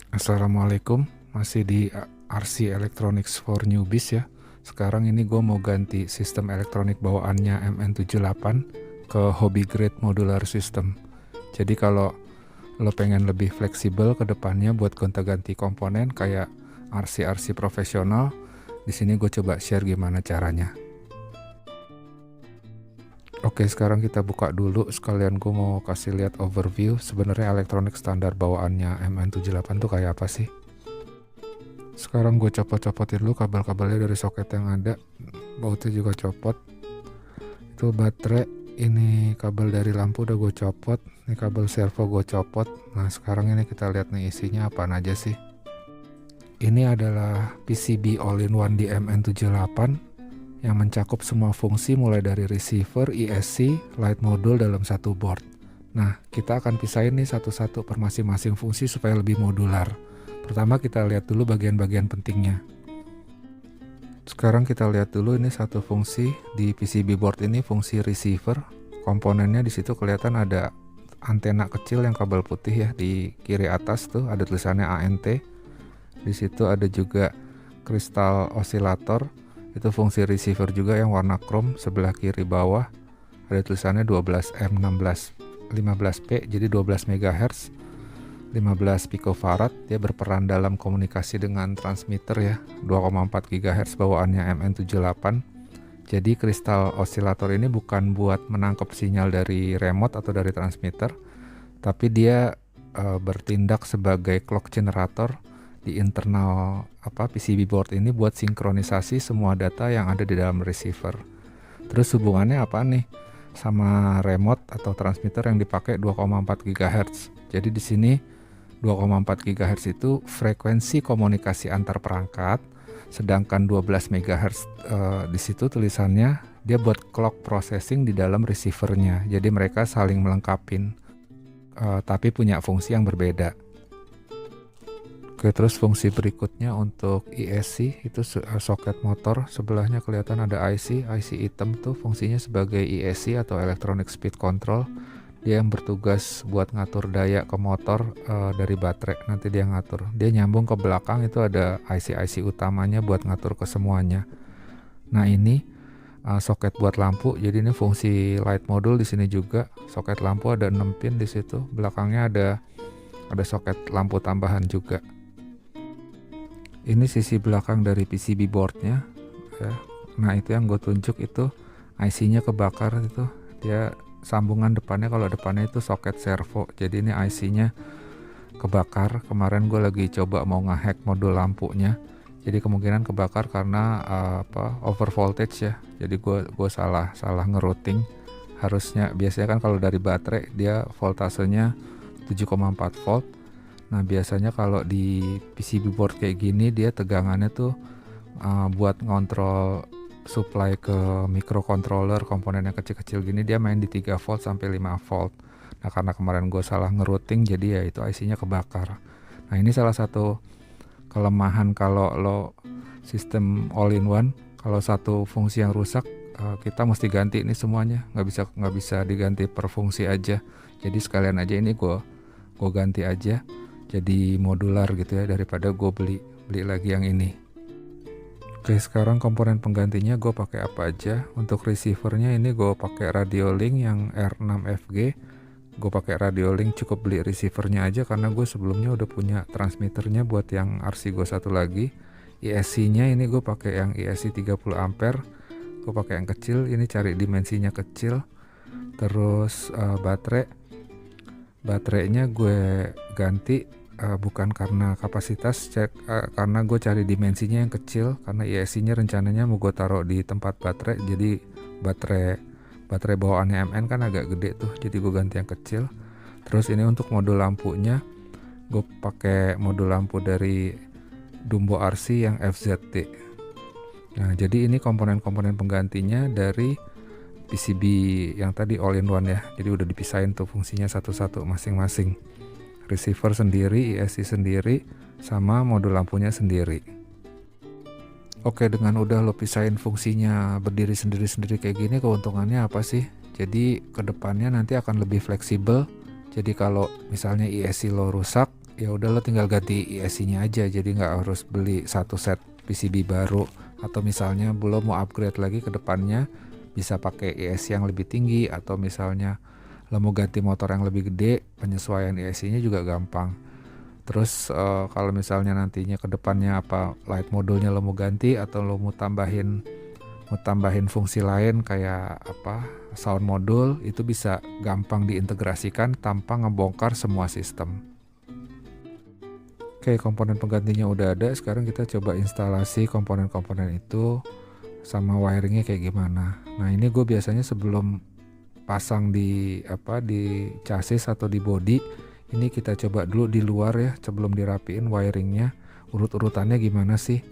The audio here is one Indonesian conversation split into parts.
Assalamualaikum, masih di RC Electronics for Newbies ya. Sekarang ini gue mau ganti sistem elektronik bawaannya MN78 ke hobby grade modular system. Jadi kalau lo pengen lebih fleksibel ke depannya buat gonta-ganti komponen kayak RC-RC profesional, di sini gue coba share gimana caranya. Oke, sekarang kita buka dulu, sekalian gue mau kasih lihat overview sebenarnya elektronik standar bawaannya MN78 tuh kayak apa sih. Sekarang gue copot-copotin dulu kabel-kabelnya dari soket yang ada, bautnya juga copot. Itu baterai, ini kabel dari lampu udah gue copot, ini kabel servo gue copot. Nah sekarang ini kita lihat nih isinya apaan aja sih. Ini adalah PCB all-in-one di MN78 yang mencakup semua fungsi mulai dari receiver, ESC, light module dalam satu board. Nah, kita akan pisahin nih satu-satu per masing-masing fungsi supaya lebih modular. Pertama kita lihat dulu bagian-bagian pentingnya. Sekarang kita lihat dulu ini satu fungsi di PCB board ini, fungsi receiver. Komponennya di situ kelihatan ada antena kecil yang kabel putih ya, di kiri atas tuh ada tulisannya ANT. Di situ ada juga kristal osilator. Itu fungsi receiver juga yang warna chrome, sebelah kiri bawah ada tulisannya 12M16 15P, jadi 12 MHz 15 picofarad. Dia berperan dalam komunikasi dengan transmitter ya, 2,4 GHz bawaannya MN78. Jadi kristal osilator ini bukan buat menangkap sinyal dari remote atau dari transmitter, tapi dia bertindak sebagai clock generator di internal PCB board ini buat sinkronisasi semua data yang ada di dalam receiver. Terus hubungannya apa nih sama remote atau transmitter yang dipakai 2,4 GHz. Jadi di sini 2,4 GHz itu frekuensi komunikasi antar perangkat, sedangkan 12 MHz di situ tulisannya dia buat clock processing di dalam receivernya. Jadi mereka saling melengkapin, tapi punya fungsi yang berbeda. Oke, terus fungsi berikutnya untuk ESC itu soket motor, sebelahnya kelihatan ada IC hitam tuh fungsinya sebagai ESC atau Electronic Speed Control. Dia yang bertugas buat ngatur daya ke motor dari baterai, nanti dia ngatur. Dia nyambung ke belakang itu ada IC utamanya buat ngatur ke semuanya. Nah ini soket buat lampu, jadi ini fungsi light module di sini juga. Soket lampu ada 6 pin di situ, belakangnya ada soket lampu tambahan juga. Ini sisi belakang dari PCB boardnya ya. Nah itu yang gue tunjuk itu IC-nya kebakar, itu dia sambungan depannya, kalau depannya itu soket servo, jadi ini IC-nya kebakar. Kemarin gue lagi coba mau ngehack modul lampunya, jadi kemungkinan kebakar karena over voltage ya. Jadi gue salah ngerouting. Harusnya biasanya kan kalau dari baterai dia voltasenya 7,4 volt. Nah biasanya kalau di PCB board kayak gini dia tegangannya tuh buat ngontrol supply ke microcontroller, komponen yang kecil-kecil gini dia main di 3 volt sampai 5 volt. Nah karena kemarin gue salah ngerouting jadi ya itu IC-nya kebakar. Nah ini salah satu kelemahan kalau lo sistem all-in-one. Kalau satu fungsi yang rusak kita mesti ganti ini semuanya, nggak bisa diganti per fungsi aja. Jadi sekalian aja ini gue ganti aja jadi modular gitu ya, daripada gue beli lagi yang ini. Oke, sekarang komponen penggantinya gue pakai apa aja. Untuk receivernya ini gue pakai Radiolink yang R6FG. Gue pakai Radiolink, cukup beli receivernya aja karena gue sebelumnya udah punya transmitternya buat yang RC gue satu lagi. ESC-nya ini gue pakai yang ESC 30 ampere. Gue pakai yang kecil, ini cari dimensinya kecil. Terus baterainya gue ganti bukan karena kapasitas, karena gue cari dimensinya yang kecil, karena ESC-nya rencananya mau gue taruh di tempat baterai. Jadi baterai bawaannya MN kan agak gede tuh, jadi gue ganti yang kecil. Terus ini untuk modul lampunya gue pakai modul lampu dari Dumbo RC yang FZT. Nah jadi ini komponen-komponen penggantinya dari PCB yang tadi all-in-one ya. Jadi udah dipisahin tuh fungsinya satu-satu masing-masing. Receiver sendiri, ESC sendiri, sama modul lampunya sendiri. Oke, dengan udah lo pisahin fungsinya berdiri sendiri-sendiri kayak gini, keuntungannya apa sih? Jadi kedepannya nanti akan lebih fleksibel. Jadi kalau misalnya ESC lo rusak, ya udah lo tinggal ganti ISC-nya aja, jadi nggak harus beli satu set PCB baru. Atau misalnya belum mau upgrade lagi ke depannya, bisa pakai ISC yang lebih tinggi, atau misalnya lo mau ganti motor yang lebih gede, penyesuaian ISC-nya juga gampang. Terus kalau misalnya nantinya ke depannya apa light modulnya lo mau ganti, atau lo mau tambahin fungsi lain kayak apa sound modul, itu bisa gampang diintegrasikan tanpa ngebongkar semua sistem. Oke, komponen penggantinya udah ada. Sekarang kita coba instalasi komponen-komponen itu sama wiringnya kayak gimana. Nah, ini gue biasanya sebelum pasang di chassis atau di body, ini kita coba dulu di luar ya, sebelum dirapiin wiringnya, urut-urutannya gimana sih.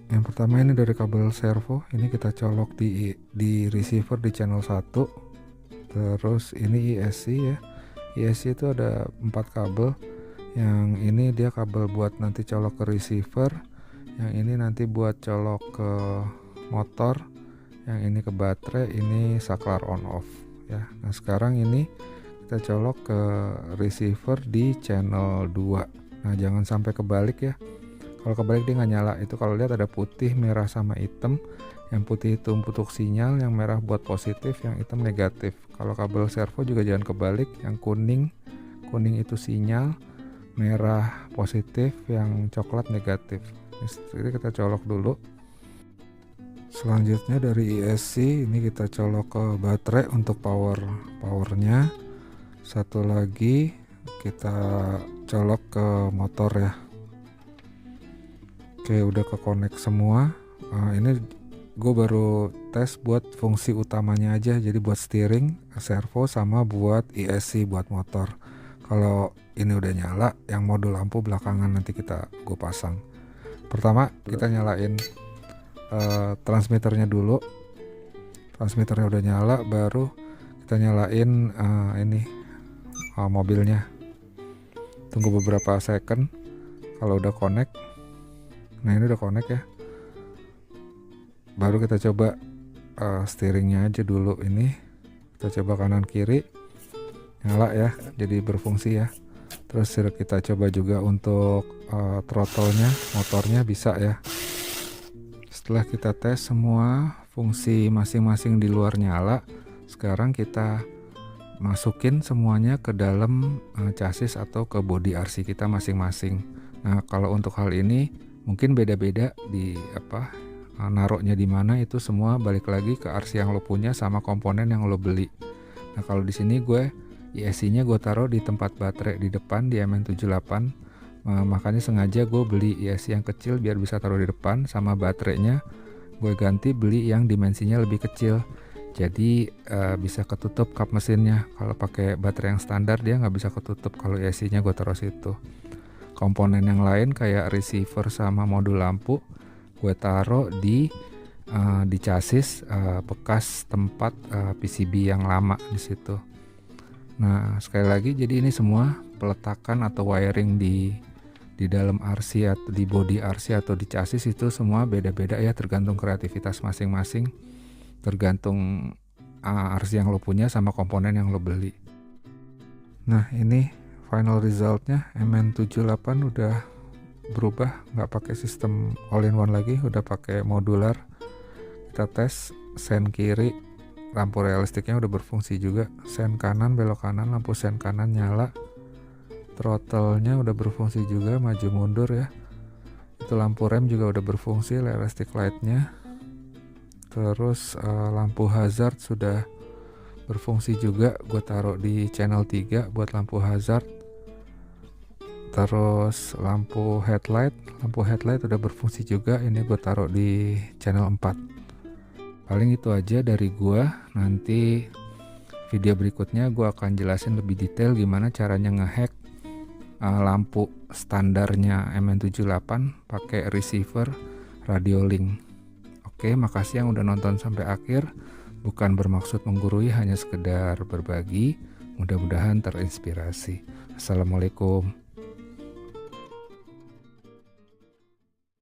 Yang pertama ini dari kabel servo, ini kita colok di receiver di channel 1. Terus ini ISC ya. ISC itu ada 4 kabel. Yang ini dia kabel buat nanti colok ke receiver, yang ini nanti buat colok ke motor, yang ini ke baterai, ini saklar on off ya. Nah, sekarang ini kita colok ke receiver di channel 2. Nah, jangan sampai kebalik ya. Kalau kebalik dia nggak nyala. Itu kalau lihat ada putih, merah sama hitam. Yang putih itu untuk sinyal, yang merah buat positif, yang hitam negatif. Kalau kabel servo juga jangan kebalik. Yang kuning itu sinyal, merah positif, yang coklat negatif. Ini kita colok dulu. Selanjutnya dari ISC ini kita colok ke baterai untuk powernya. Satu lagi kita colok ke motor ya. Oke, udah ke connect semua. Ini gue baru tes buat fungsi utamanya aja, jadi buat steering, servo, sama buat ISC buat motor. Kalau ini udah nyala, yang modul lampu belakangan nanti gue pasang. Pertama kita nyalain transmitternya dulu. Transmitternya udah nyala, baru kita nyalain mobilnya. Tunggu beberapa second. Kalau udah connect, nah ini udah connect ya, baru kita coba steeringnya aja dulu. Ini kita coba kanan kiri, nyala ya, jadi berfungsi ya. Terus kita coba juga untuk throttle-nya, motornya bisa ya. Setelah kita tes semua fungsi masing-masing di luar nyala, sekarang kita masukin semuanya ke dalam chassis atau ke body RC kita masing-masing. Nah, kalau untuk hal ini mungkin beda-beda di naruhnya di mana, itu semua balik lagi ke RC yang lo punya sama komponen yang lo beli. Nah, kalau di sini gue ISC-nya gue taruh di tempat baterai di depan di MN78. Makanya sengaja gue beli ISC yang kecil biar bisa taruh di depan, sama baterainya gue ganti beli yang dimensinya lebih kecil. Jadi bisa ketutup kap mesinnya. Kalau pakai baterai yang standar dia nggak bisa ketutup kalau ISC-nya gue taruh situ. Komponen yang lain kayak receiver sama modul lampu gue taruh di chassis bekas tempat PCB yang lama di situ. Nah, sekali lagi, jadi ini semua peletakan atau wiring di dalam RC atau di body RC atau di chassis itu semua beda-beda ya, tergantung kreativitas masing-masing, tergantung RC yang lo punya sama komponen yang lo beli. Nah, ini final resultnya. MN78 udah berubah, nggak pakai sistem all-in-one lagi, udah pakai modular. Kita tes sen kiri, lampu realistiknya udah berfungsi juga. Sen kanan, belok kanan, lampu sen kanan nyala. Throttle-nya udah berfungsi juga, maju mundur ya. Itu lampu rem juga udah berfungsi, realistic light-nya. Terus lampu hazard sudah berfungsi juga, gue taruh di channel 3 buat lampu hazard. Terus lampu headlight udah berfungsi juga, ini gue taruh di channel 4. Paling itu aja dari gue. Nanti video berikutnya gue akan jelasin lebih detail gimana caranya ngehack lampu standarnya MN78 pakai receiver radio link. Oke, makasih yang udah nonton sampai akhir. Bukan bermaksud menggurui, hanya sekedar berbagi. Mudah-mudahan terinspirasi. Assalamualaikum.